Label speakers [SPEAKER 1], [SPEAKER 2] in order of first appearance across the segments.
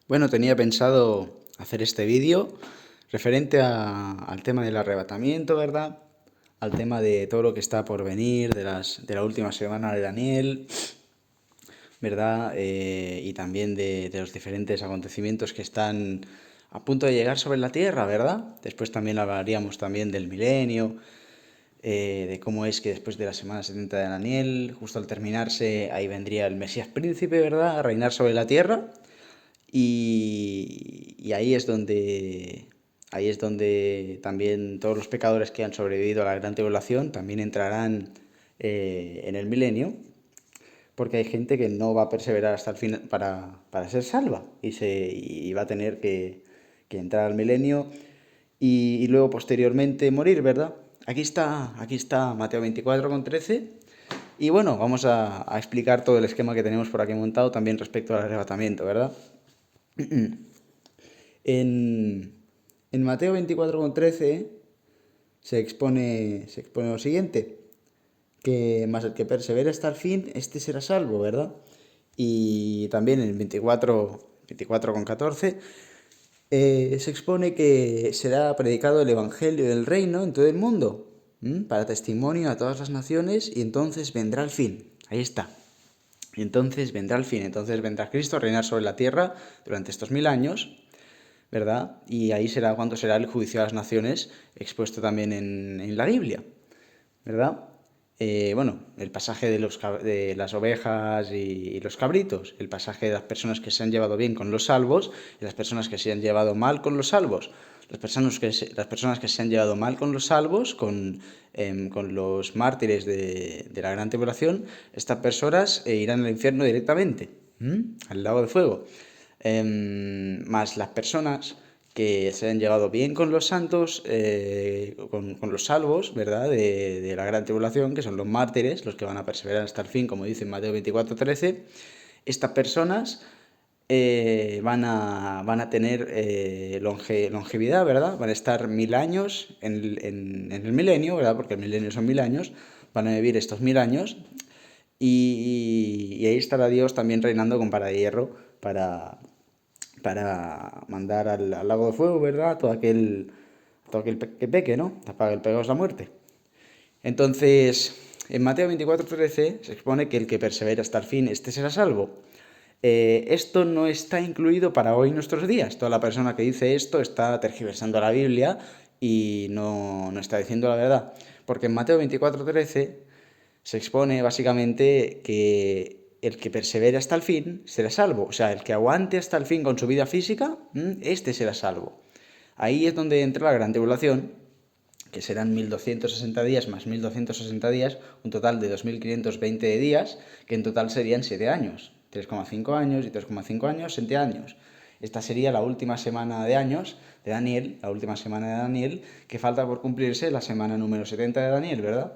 [SPEAKER 1] Bueno, tenía pensado hacer este vídeo referente al tema del arrebatamiento, ¿verdad? Al tema de todo lo que está por venir, de la última semana de Daniel, ¿verdad? Y también de los diferentes acontecimientos que están a punto de llegar sobre la tierra, ¿verdad? Después también hablaríamos también del milenio, de cómo es que después de la semana 70 de Daniel, justo al terminarse, ahí vendría el Mesías príncipe, ¿verdad? A reinar sobre la tierra. Y ahí es donde también todos los pecadores que han sobrevivido a la gran tribulación también entrarán en el milenio, porque hay gente que no va a perseverar hasta el fin para ser salva y va a tener que entrar al milenio y luego posteriormente morir, ¿verdad? Aquí está Mateo 24,13. Y bueno, vamos a explicar todo el esquema que tenemos por aquí montado también respecto al arrebatamiento, ¿verdad? En, en Mateo 24,13 se expone lo siguiente, que más el que persevere hasta el fin, este será salvo, ¿verdad? Y también en 24,14 se expone que será predicado el Evangelio del Reino en todo el mundo, para testimonio a todas las naciones, y entonces vendrá el fin. Ahí está. Y entonces vendrá el fin, entonces vendrá Cristo a reinar sobre la tierra durante estos 1000 años, ¿verdad? Y ahí será cuando será el juicio a las naciones expuesto también en la Biblia, ¿verdad? Bueno, el pasaje de las ovejas y los cabritos, el pasaje de las personas que se han llevado bien con los salvos y las personas que se han llevado mal con los salvos. Las personas que se han llevado mal con los salvos, con los mártires de la gran tribulación, estas personas irán al infierno directamente, al lago de fuego. Más las personas que se han llevado bien con los santos, con los salvos, ¿verdad? De la gran tribulación, que son los mártires, los que van a perseverar hasta el fin, como dice en Mateo 24,13. Estas personas van a tener longevidad, ¿verdad? Van a estar 1000 años en el milenio, ¿verdad? Porque el milenio son 1000 años. Van a vivir estos 1000 años y ahí estará Dios también reinando con vara de hierro para mandar al lago de fuego, ¿verdad? Todo aquel que peque, ¿no? Para el pecado es la muerte. Entonces, en Mateo 24,13 se expone que el que persevera hasta el fin, este será salvo. Esto no está incluido para hoy nuestros días. Toda la persona que dice esto está tergiversando la Biblia y no está diciendo la verdad. Porque en Mateo 24,13 se expone básicamente que el que persevere hasta el fin será salvo. O sea, el que aguante hasta el fin con su vida física, este será salvo. Ahí es donde entra la gran tribulación, que serán 1260 días más 1260 días, un total de 2520 días, que en total serían 7 años. 3,5 años y 3,5 años, 7 años. Esta sería la última semana de años de Daniel, la última semana de Daniel, que falta por cumplirse la semana número 70 de Daniel, ¿verdad?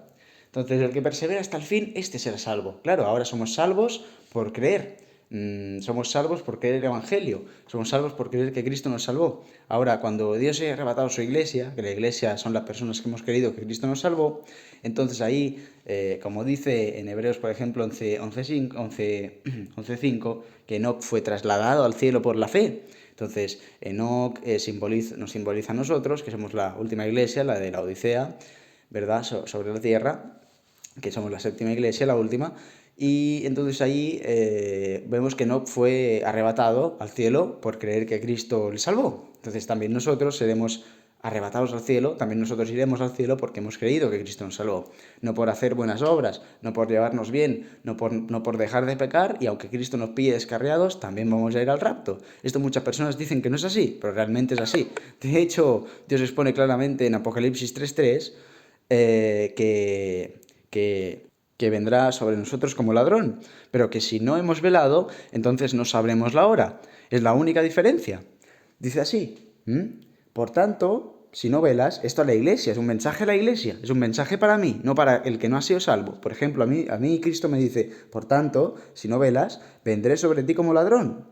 [SPEAKER 1] Entonces, el que persevera hasta el fin, este será salvo. Claro, ahora somos salvos por creer. Somos salvos por creer el Evangelio. Somos salvos por creer que Cristo nos salvó. Ahora, cuando Dios haya arrebatado su iglesia, que la iglesia son las personas que hemos creído que Cristo nos salvó, entonces ahí, como dice en Hebreos, por ejemplo, 11:5, que Enoc fue trasladado al cielo por la fe. Entonces, Enoc nos simboliza a nosotros, que somos la última iglesia, la de la Odisea, ¿verdad? Sobre la tierra, que somos la séptima iglesia, la última, y entonces ahí vemos que no fue arrebatado al cielo por creer que Cristo le salvó. Entonces también nosotros seremos arrebatados al cielo, también nosotros iremos al cielo porque hemos creído que Cristo nos salvó. No por hacer buenas obras, no por llevarnos bien, no por dejar de pecar, y aunque Cristo nos pille descarriados, también vamos a ir al rapto. Esto muchas personas dicen que no es así, pero realmente es así. De hecho, Dios expone claramente en Apocalipsis 3:3 que vendrá sobre nosotros como ladrón, pero que si no hemos velado, entonces no sabremos la hora. Es la única diferencia. Dice así, por tanto, si no velas, esto a la iglesia, es un mensaje a la iglesia, es un mensaje para mí, no para el que no ha sido salvo. Por ejemplo, a mí Cristo me dice, por tanto, si no velas, vendré sobre ti como ladrón.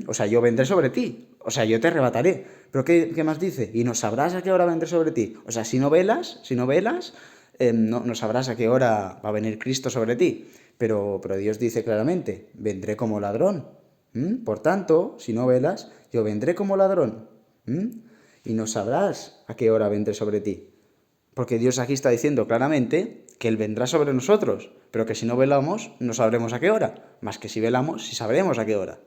[SPEAKER 1] O sea, yo vendré sobre ti, o sea, yo te arrebataré. Pero ¿qué más dice? Y no sabrás a qué hora vendré sobre ti. O sea, si no velas, no sabrás a qué hora va a venir Cristo sobre ti. Pero Dios dice claramente, vendré como ladrón. Por tanto, si no velas, yo vendré como ladrón. Y no sabrás a qué hora vendré sobre ti. Porque Dios aquí está diciendo claramente que Él vendrá sobre nosotros, pero que si no velamos no sabremos a qué hora, más que si velamos sí sabremos a qué hora.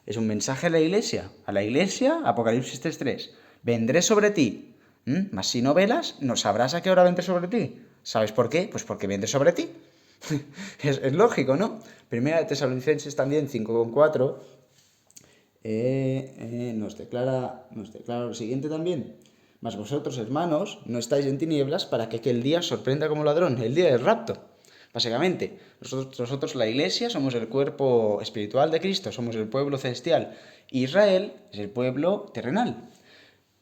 [SPEAKER 1] Es un mensaje a la iglesia, Apocalipsis 3:3. Vendré sobre ti, mas si no velas no sabrás a qué hora vendré sobre ti. ¿Sabes por qué? Pues porque vendré sobre ti. es lógico, ¿no? Primera de Tesalonicenses también 5:4 nos declara lo siguiente también. Mas vosotros, hermanos, no estáis en tinieblas para que aquel día os sorprenda como ladrón, el día del rapto. Básicamente, nosotros la iglesia somos el cuerpo espiritual de Cristo, somos el pueblo celestial. Israel es el pueblo terrenal.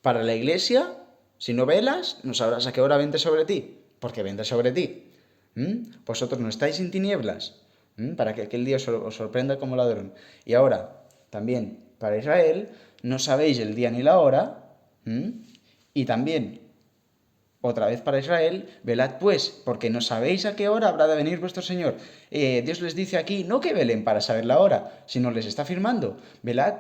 [SPEAKER 1] Para la iglesia, si no velas, no sabrás a qué hora vendré sobre ti, porque vendré sobre ti. Vosotros no estáis en tinieblas, para que aquel día os sorprenda como ladrón. Y ahora, también, para Israel, no sabéis el día ni la hora, y también, otra vez para Israel, velad pues, porque no sabéis a qué hora habrá de venir vuestro Señor. Dios les dice aquí, no que velen para saber la hora, sino les está afirmando, velad,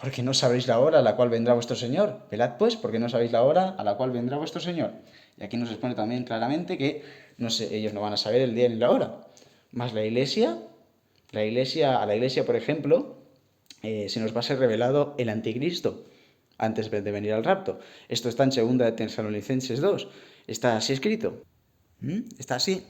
[SPEAKER 1] porque no sabéis la hora a la cual vendrá vuestro Señor. Velad pues, porque no sabéis la hora a la cual vendrá vuestro Señor. Y aquí nos expone también claramente que ellos no van a saber el día ni la hora. Más a la iglesia, por ejemplo, se nos va a ser revelado el anticristo antes de venir al rapto. Esto está en 2 de Tesalonicenses 2. Está así escrito. Está así.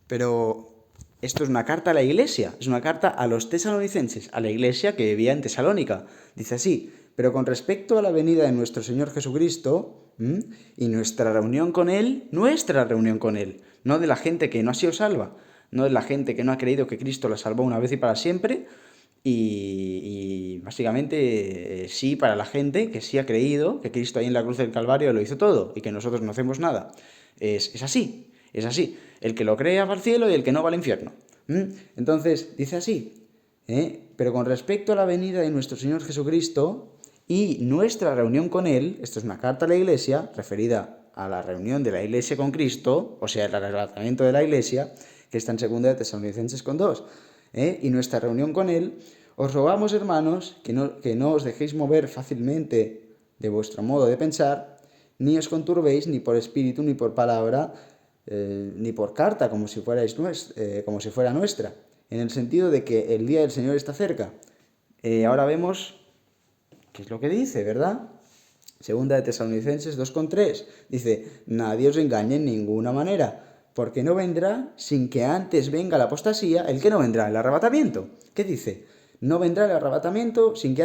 [SPEAKER 1] Pero esto es una carta a la iglesia. Es una carta a los tesalonicenses, a la iglesia que vivía en Tesalónica. Dice así. Pero con respecto a la venida de nuestro Señor Jesucristo y nuestra reunión con Él, no de la gente que no ha sido salva, no de la gente que no ha creído que Cristo la salvó una vez y para siempre, y básicamente sí para la gente que sí ha creído que Cristo ahí en la cruz del Calvario lo hizo todo y que nosotros no hacemos nada. Es así, es así. El que lo cree va al cielo y el que no va al infierno. Entonces, dice así, pero con respecto a la venida de nuestro Señor Jesucristo y nuestra reunión con Él, esto es una carta a la iglesia referida a la reunión de la iglesia con Cristo, o sea, el arrebatamiento de la iglesia, que está en 2 de Tesalonicenses 2. Y nuestra reunión con Él, os rogamos, hermanos, que no os dejéis mover fácilmente de vuestro modo de pensar, ni os conturbéis ni por espíritu, ni por palabra, ni por carta, como si fuera nuestra, en el sentido de que el día del Señor está cerca. Ahora vemos qué es lo que dice, ¿verdad? Segunda de Tesalonicenses 2:3 dice, nadie os engañe en ninguna manera, porque no vendrá sin que antes venga la apostasía, el que no vendrá, el arrebatamiento. ¿Qué dice? No vendrá el arrebatamiento sin que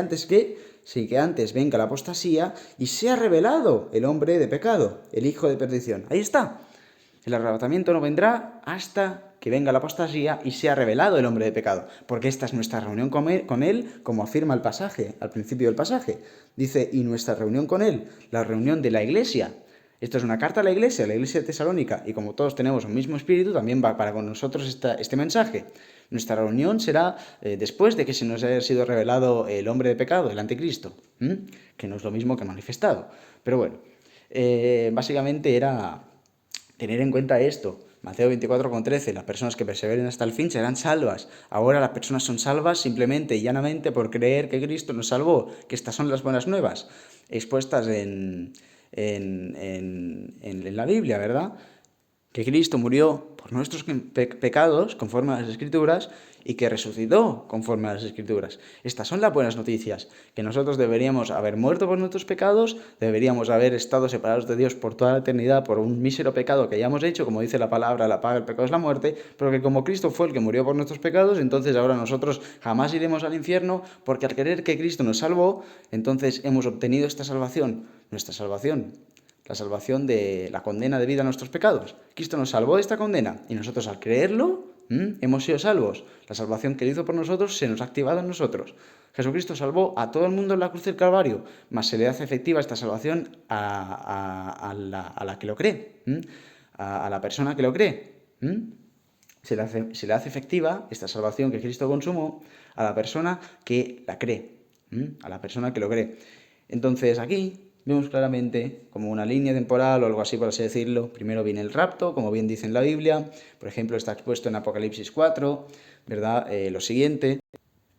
[SPEAKER 1] antes venga la apostasía y sea revelado el hombre de pecado, el hijo de perdición. Ahí está. El arrebatamiento no vendrá hasta que venga la apostasía y sea revelado el hombre de pecado, porque esta es nuestra reunión con él, como afirma el pasaje, al principio del pasaje. Dice, y nuestra reunión con Él, la reunión de la iglesia. Esto es una carta a la iglesia de Tesalónica, y como todos tenemos un mismo espíritu, también va para con nosotros este mensaje. Nuestra reunión será después de que se nos haya sido revelado el hombre de pecado, el anticristo, que no es lo mismo que manifestado. Pero bueno, básicamente era tener en cuenta esto. Mateo 24:13, las personas que perseveren hasta el fin serán salvas. Ahora las personas son salvas simplemente y llanamente por creer que Cristo nos salvó, que estas son las buenas nuevas, expuestas en la Biblia, ¿verdad? Que Cristo murió por nuestros pecados, conforme a las Escrituras, y que resucitó conforme a las Escrituras. Estas son las buenas noticias, que nosotros deberíamos haber muerto por nuestros pecados, deberíamos haber estado separados de Dios por toda la eternidad por un mísero pecado que hayamos hecho, como dice la palabra, la paga del pecado es la muerte, pero que como Cristo fue el que murió por nuestros pecados, entonces ahora nosotros jamás iremos al infierno, porque al creer que Cristo nos salvó, entonces hemos obtenido esta salvación, nuestra salvación. La salvación de la condena debida a nuestros pecados. Cristo nos salvó de esta condena y nosotros al creerlo hemos sido salvos. La salvación que Él hizo por nosotros se nos ha activado en nosotros. Jesucristo salvó a todo el mundo en la cruz del Calvario, mas se le hace efectiva esta salvación a la que lo cree, a la persona que lo cree. Se le hace efectiva esta salvación que Cristo consumó a la persona que la cree, a la persona que lo cree. Entonces aquí vemos claramente como una línea temporal o algo así, por así decirlo. Primero viene el rapto, como bien dice en la Biblia. Por ejemplo, está expuesto en Apocalipsis 4, ¿verdad? Lo siguiente.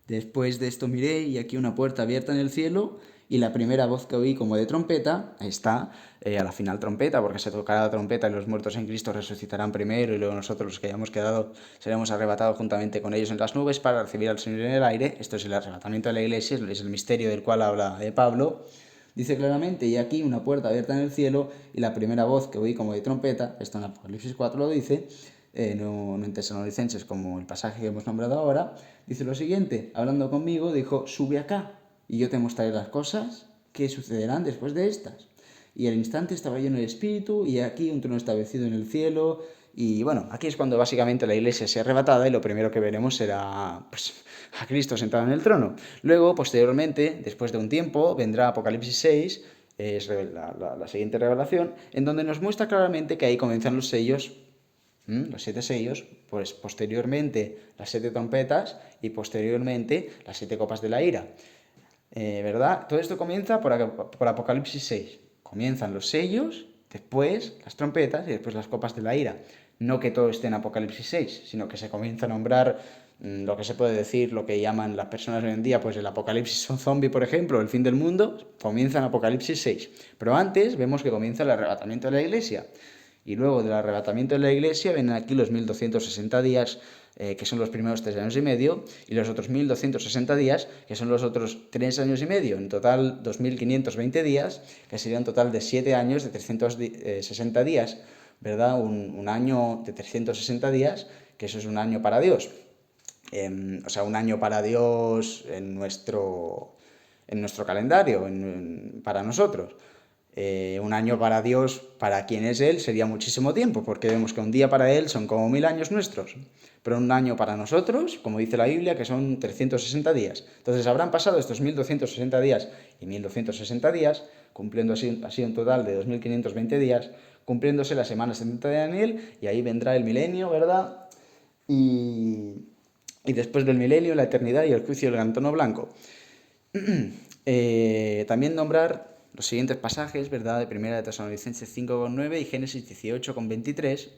[SPEAKER 1] Después de esto miré y aquí una puerta abierta en el cielo y la primera voz que oí como de trompeta, ahí está, a la final trompeta, porque se tocará la trompeta y los muertos en Cristo resucitarán primero y luego nosotros los que hayamos quedado seremos arrebatados juntamente con ellos en las nubes para recibir al Señor en el aire. Esto es el arrebatamiento de la iglesia, es el misterio del cual habla Pablo. Dice claramente, y aquí una puerta abierta en el cielo y la primera voz que oí como de trompeta, esto en Apocalipsis 4 lo dice, no en Tesalonicenses como el pasaje que hemos nombrado ahora, dice lo siguiente, hablando conmigo, dijo, sube acá y yo te mostraré las cosas que sucederán después de estas. Y al instante estaba yo en el Espíritu y aquí un trono establecido en el cielo. Y bueno, aquí es cuando básicamente la iglesia sea arrebatada y lo primero que veremos será pues, a Cristo sentado en el trono. Luego, posteriormente, después de un tiempo, vendrá Apocalipsis 6, es la siguiente revelación, en donde nos muestra claramente que ahí comienzan los sellos, los 7 sellos, pues posteriormente las 7 trompetas y posteriormente las 7 copas de la ira. ¿Verdad? Todo esto comienza por Apocalipsis 6. Comienzan los sellos, después las trompetas y después las copas de la ira. No que todo esté en Apocalipsis 6, sino que se comienza a nombrar lo que se puede decir, lo que llaman las personas hoy en día, pues el apocalipsis zombie, por ejemplo, el fin del mundo, comienza en Apocalipsis 6. Pero antes vemos que comienza el arrebatamiento de la iglesia. Y luego del arrebatamiento de la iglesia vienen aquí los 1260 días, que son los primeros 3 años y medio, y los otros 1260 días, que son los otros 3 años y medio. En total, 2520 días, que sería un total de 7 años de 360 días, ¿verdad? Un año de 360 días, que eso es un año para Dios. O sea, un año para Dios en nuestro calendario, para nosotros. Un año para Dios, para quien es Él, sería muchísimo tiempo, porque vemos que un día para Él son como 1000 años nuestros, pero un año para nosotros, como dice la Biblia, que son 360 días. Entonces habrán pasado estos 1260 días y 1260 días, cumpliendo así un total de 2520 días, cumpliéndose la semana 70 de Daniel, y ahí vendrá el milenio, ¿verdad? Y después del milenio, la eternidad y el juicio del gran trono blanco. También nombrar los siguientes pasajes, ¿verdad? De 1 de Tesalonicenses 5,9 y Génesis 18,23,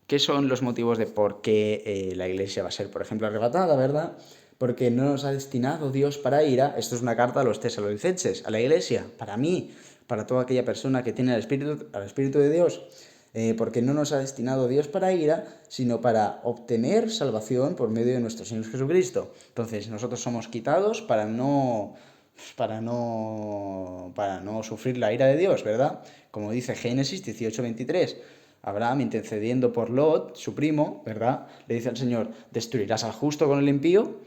[SPEAKER 1] que son los motivos de por qué la iglesia va a ser, por ejemplo, arrebatada, ¿verdad? Porque no nos ha destinado Dios para ira. Esto es una carta a los tesalonicenses, a la iglesia, para mí, para toda aquella persona que tiene al Espíritu de Dios. Porque no nos ha destinado Dios para ira, sino para obtener salvación por medio de nuestro Señor Jesucristo. Entonces, nosotros somos quitados para no sufrir la ira de Dios, ¿verdad? Como dice Génesis 18:23, Abraham, intercediendo por Lot, su primo, ¿verdad? Le dice al Señor, ¿destruirás al justo con el impío?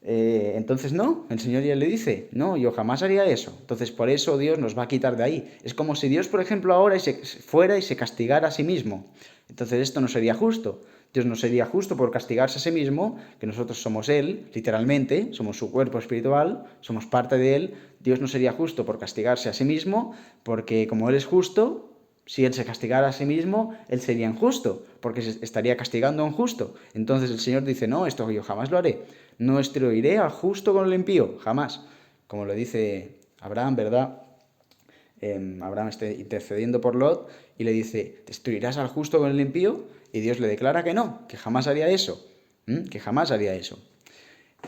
[SPEAKER 1] Entonces no, el Señor ya le dice, no, yo jamás haría eso. Entonces por eso Dios nos va a quitar de ahí. Es como si Dios, por ejemplo, ahora fuera y se castigara a sí mismo. Entonces esto no sería justo. Dios no sería justo por castigarse a sí mismo, que nosotros somos Él, literalmente, somos su cuerpo espiritual, somos parte de Él. Dios no sería justo por castigarse a sí mismo, porque como Él es justo, si Él se castigara a sí mismo, Él sería injusto, porque se estaría castigando a un justo. Entonces el Señor dice, no, esto yo jamás lo haré. No destruiré al justo con el impío, jamás. Como lo dice Abraham, ¿verdad? Abraham está intercediendo por Lot y le dice, ¿destruirás al justo con el impío? Y Dios le declara que no, que jamás haría eso. Que jamás haría eso.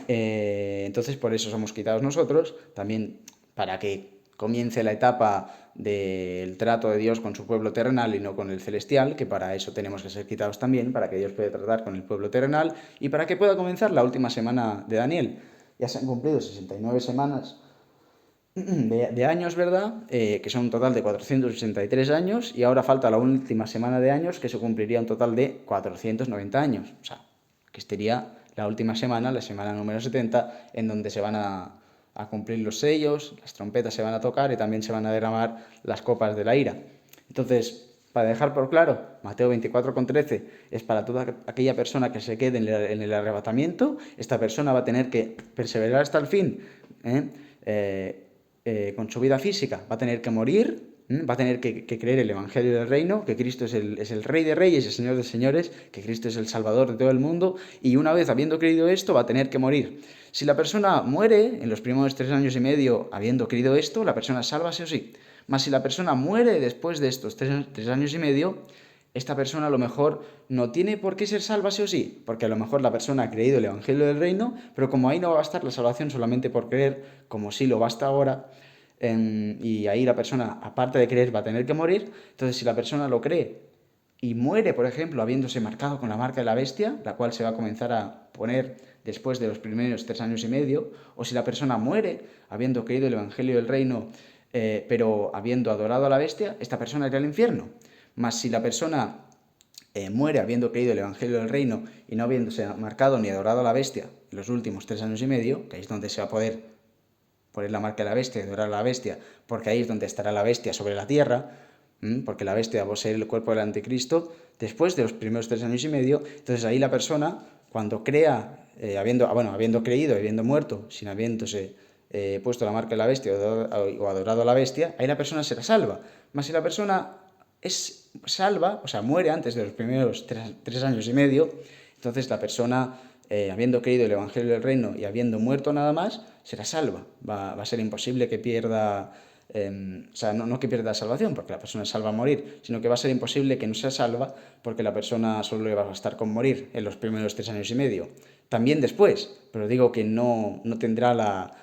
[SPEAKER 1] Entonces por eso somos quitados nosotros, también para que comience la etapa del trato de Dios con su pueblo terrenal y no con el celestial, que para eso tenemos que ser quitados también, para que Dios pueda tratar con el pueblo terrenal y para que pueda comenzar la última semana de Daniel. Ya se han cumplido 69 semanas de años, ¿verdad? Que son un total de 483 años y ahora falta la última semana de años que se cumpliría un total de 490 años. O sea, que estaría la última semana, la semana número 70, en donde se van a cumplir los sellos, las trompetas se van a tocar y también se van a derramar las copas de la ira. Entonces, para dejar por claro, Mateo 24,13 es para toda aquella persona que se quede en el arrebatamiento. Esta persona va a tener que perseverar hasta el fin, con su vida física, va a tener que morir, va a tener que creer el Evangelio del Reino, que Cristo es el Rey de Reyes y el Señor de Señores, que Cristo es el Salvador de todo el mundo, y una vez habiendo creído esto, va a tener que morir. Si la persona muere en los primeros 3 años y medio habiendo creído esto, la persona es salva sí o sí. Mas si la persona muere después de estos 3 años y medio, esta persona a lo mejor no tiene por qué ser salva sí o sí, porque a lo mejor la persona ha creído el Evangelio del Reino, pero como ahí no va a bastar la salvación solamente por creer, como sí lo basta ahora, y ahí la persona, aparte de creer, va a tener que morir, entonces si la persona lo cree y muere, por ejemplo, habiéndose marcado con la marca de la bestia, la cual se va a comenzar a poner después de los primeros 3 años y medio, o si la persona muere habiendo creído el Evangelio del Reino, pero habiendo adorado a la bestia, esta persona irá al infierno. Mas si la persona muere habiendo creído el Evangelio del Reino y no habiéndose marcado ni adorado a la bestia en los últimos 3 años y medio, que ahí es donde se va a poder poner la marca de la bestia y adorar a la bestia, porque ahí es donde estará la bestia sobre la tierra, porque la bestia va a ser el cuerpo del anticristo, después de los primeros 3 años y medio, entonces ahí la persona, cuando crea, habiendo creído, habiendo muerto, sin habiéndose puesto la marca de la bestia o adorado a la bestia, ahí la persona será salva. Mas si la persona es salva, o sea, muere antes de los primeros 3 años y medio, entonces la persona, habiendo creído el Evangelio del Reino y habiendo muerto nada más, será salva. Va a ser imposible que pierda, o sea, no que pierda la salvación, porque la persona es salva a morir, sino que va a ser imposible que no sea salva, porque la persona solo le va a bastar con morir en los primeros 3 años y medio. También después, pero digo que no tendrá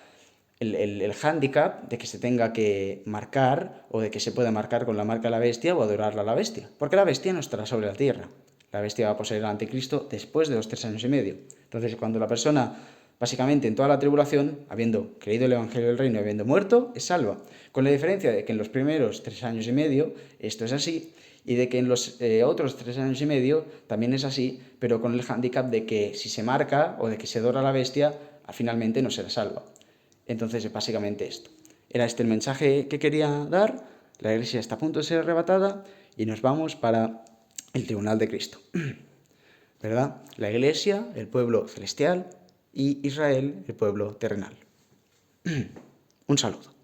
[SPEAKER 1] el hándicap de que se tenga que marcar o de que se pueda marcar con la marca de la bestia o adorarla a la bestia. Porque la bestia no estará sobre la tierra. La bestia va a poseer al anticristo después de los 3 años y medio. Entonces, cuando la persona, básicamente en toda la tribulación, habiendo creído el Evangelio del Reino y habiendo muerto, es salva. Con la diferencia de que en los primeros 3 años y medio esto es así, y de que en los otros 3 años y medio también es así, pero con el hándicap de que si se marca o de que se adora a la bestia, finalmente no será salva. Entonces, básicamente esto. Era este el mensaje que quería dar. La iglesia está a punto de ser arrebatada y nos vamos para el tribunal de Cristo. ¿Verdad? La iglesia, el pueblo celestial, y Israel, el pueblo terrenal. Un saludo.